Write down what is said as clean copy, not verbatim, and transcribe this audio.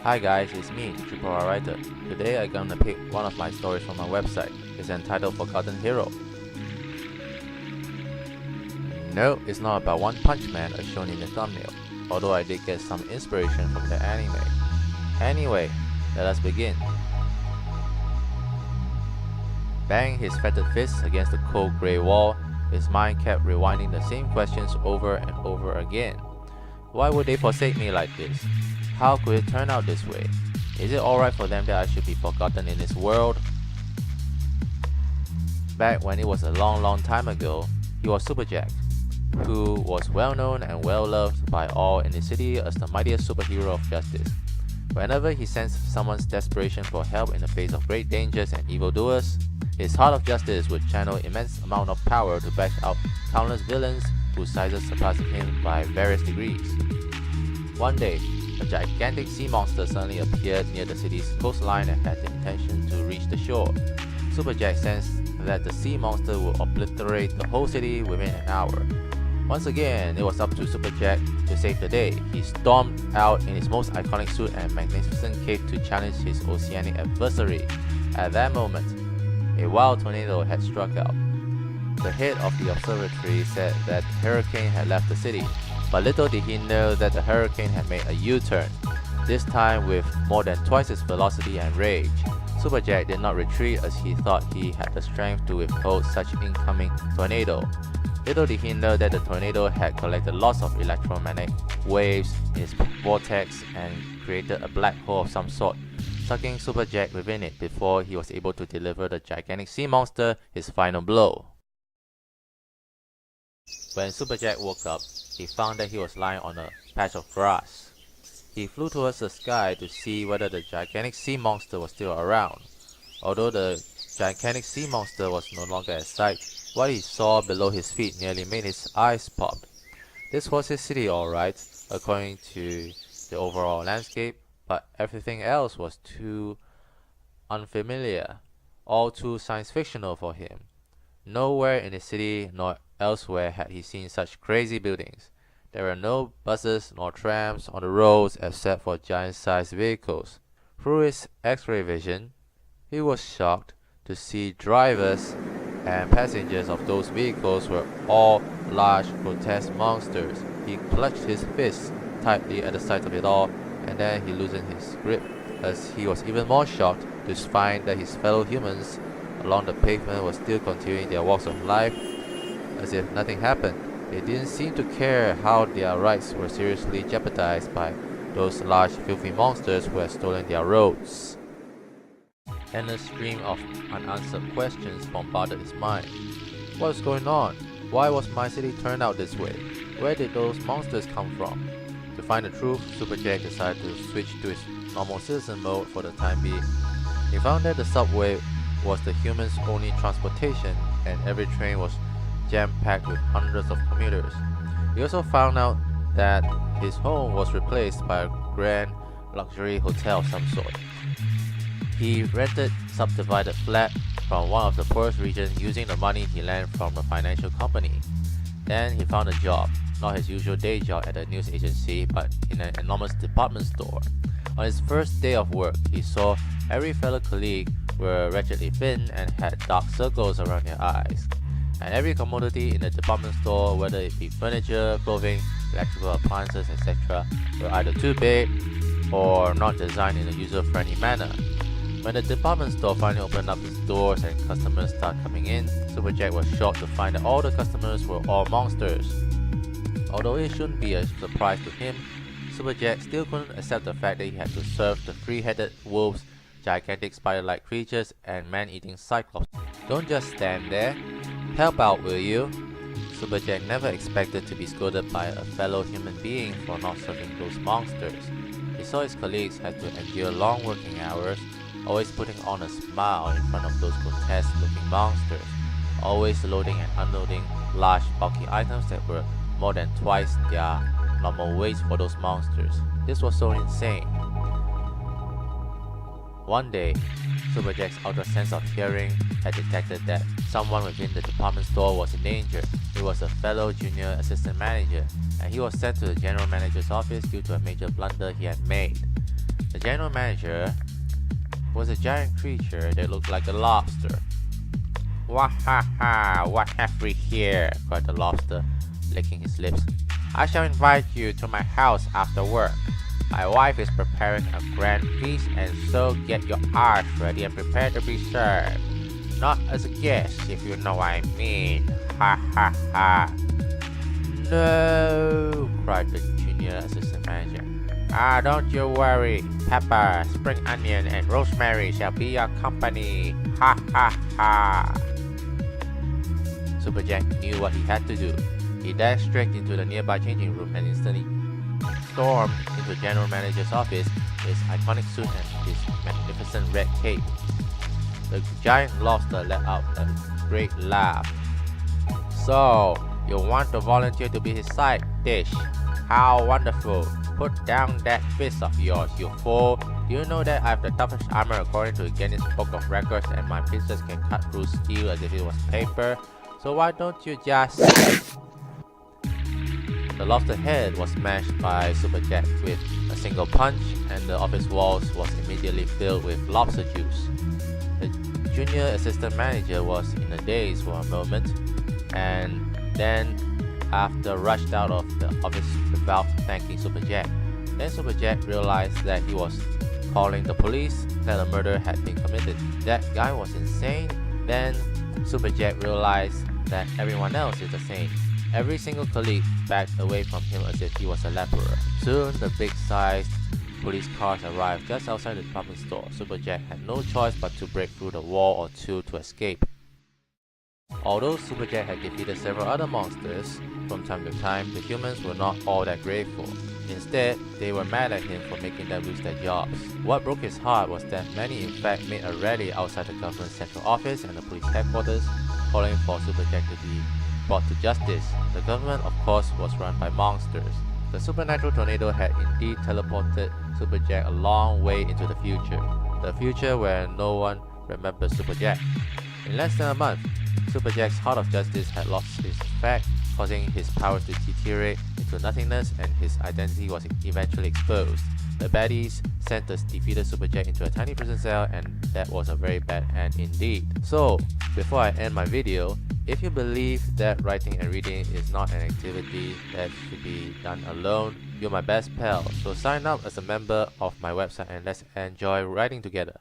Hi guys, it's me, Triple R Writer. Today I'm gonna pick one of my stories from my website. It's entitled Forgotten Hero. No, it's not about One Punch Man as shown in the thumbnail, although I did get some inspiration from the anime. Anyway, let us begin. Banging his fettered fists against the cold grey wall, his mind kept rewinding the same questions over and over again. Why would they forsake me like this? How could it turn out this way? Is it alright for them that I should be forgotten in this world? Back when it was a long time ago, he was Super Jack, who was well known and well loved by all in the city as the mightiest superhero of justice. Whenever he sensed someone's desperation for help in the face of great dangers and evildoers, his heart of justice would channel immense amount of power to bash out countless villains whose sizes surpassed him by various degrees. One day, a gigantic sea monster suddenly appeared near the city's coastline and had the intention to reach the shore. Super Jack sensed that the sea monster would obliterate the whole city within an hour. Once again, it was up to Super Jack to save the day. He stormed out in his most iconic suit and magnificent cape to challenge his oceanic adversary. At that moment, a wild tornado had struck out. The head of the observatory said that the hurricane had left the city, but little did he know that the hurricane had made a U-turn, this time with more than twice its velocity and rage. Super Jack did not retreat as he thought he had the strength to withhold such incoming tornado. Little did he know that the tornado had collected lots of electromagnetic waves in its vortex and created a black hole of some sort, sucking Super Jack within it before he was able to deliver the gigantic sea monster his final blow. When Super Jack woke up, he found that he was lying on a patch of grass. He flew towards the sky to see whether the gigantic sea monster was still around. Although the gigantic sea monster was no longer at sight, what he saw below his feet nearly made his eyes pop. This was his city alright, according to the overall landscape, but everything else was too unfamiliar, all too science-fictional for him. Nowhere in the city nor elsewhere had he seen such crazy buildings. There were no buses nor trams on the roads except for giant-sized vehicles. Through his X-ray vision, he was shocked to see drivers and passengers of those vehicles were all large, grotesque monsters. He clutched his fists tightly at the sight of it all, and then he loosened his grip as he was even more shocked to find that his fellow humans along the pavement were still continuing their walks of life as if nothing happened. They didn't seem to care how their rights were seriously jeopardized by those large filthy monsters who had stolen their roads. Endless stream of unanswered questions bombarded his mind. What was going on? Why was my city turned out this way? Where did those monsters come from? To find the truth, Super Jack decided to switch to his normal citizen mode for the time being. He found that the subway was the humans' only transportation and every train was jam-packed with hundreds of commuters. He also found out that his home was replaced by a grand luxury hotel of some sort. He rented subdivided flat from one of the poorest regions using the money he lent from the financial company. Then he found a job, not his usual day job at a news agency, but in an enormous department store. On his first day of work, he saw every fellow colleague were wretchedly thin and had dark circles around their eyes. And every commodity in the department store, whether it be furniture, clothing, electrical appliances, etc., were either too big or not designed in a user-friendly manner. When the department store finally opened up its doors and customers started coming in, Super Jack was shocked to find that all the customers were all monsters. Although it shouldn't be a surprise to him, Super Jack still couldn't accept the fact that he had to serve the three-headed wolves, gigantic spider-like creatures, and man-eating cyclops. Don't just stand there. Help out, will you? Super Jack never expected to be scolded by a fellow human being for not serving those monsters. He saw his colleagues had to endure long working hours, always putting on a smile in front of those grotesque-looking monsters, always loading and unloading large, bulky items that were more than twice their normal weight for those monsters. This was so insane. One day, Super Jack's ultra sense of hearing had detected that someone within the department store was in danger. It was a fellow junior assistant manager, and he was sent to the general manager's office due to a major blunder he had made. The general manager was a giant creature that looked like a lobster. "Wahaha, what have we here?" cried the lobster, licking his lips. "I shall invite you to my house after work. My wife is preparing a grand feast, and so get your eyes ready and prepare to be served. Not as a guest, if you know what I mean. Ha ha ha." "No!" cried the junior assistant manager. Don't you worry. Pepper, spring onion, and rosemary shall be your company. Ha ha ha." Super Jack knew what he had to do. He dashed straight into the nearby changing room and instantly stormed into the general manager's office, his iconic suit and his magnificent red cape. The giant lobster let out a great laugh. "So, you want to volunteer to be his side dish? How wonderful! Put down that fist of yours, you fool! Do you know that I have the toughest armor according to the Guinness Book of Records, and my pincers can cut through steel as if it was paper? So why don't you just..." The lobster head was smashed by Super Jack with a single punch, and the office walls was immediately filled with lobster juice. The junior assistant manager was in a daze for a moment, and then after rushed out of the office without thanking Super Jack. Then Super Jack realized that he was calling the police that a murder had been committed. That guy was insane. Then Super Jack realized that everyone else is the same. Every single colleague backed away from him as if he was a leper. Soon the big-sized police cars arrived just outside the department store. Super Jack had no choice but to break through the wall or two to escape. Although Super Jack had defeated several other monsters, from time to time, the humans were not all that grateful. Instead, they were mad at him for making them lose their jobs. What broke his heart was that many in fact made a rally outside the government's central office and the police headquarters, calling for Super Jack to be brought to justice. The government, of course, was run by monsters. The supernatural tornado had indeed teleported Super Jack a long way into the future where no one remembered Super Jack. In less than a month, Super Jack's Heart of Justice had lost its effect, causing his powers to deteriorate into nothingness, and his identity was eventually exposed. The baddies sent the defeated Super Jack into a tiny prison cell, and that was a very bad end indeed. So, before I end my video, if you believe that writing and reading is not an activity that should be done alone, you're my best pal. So sign up as a member of my website and let's enjoy writing together.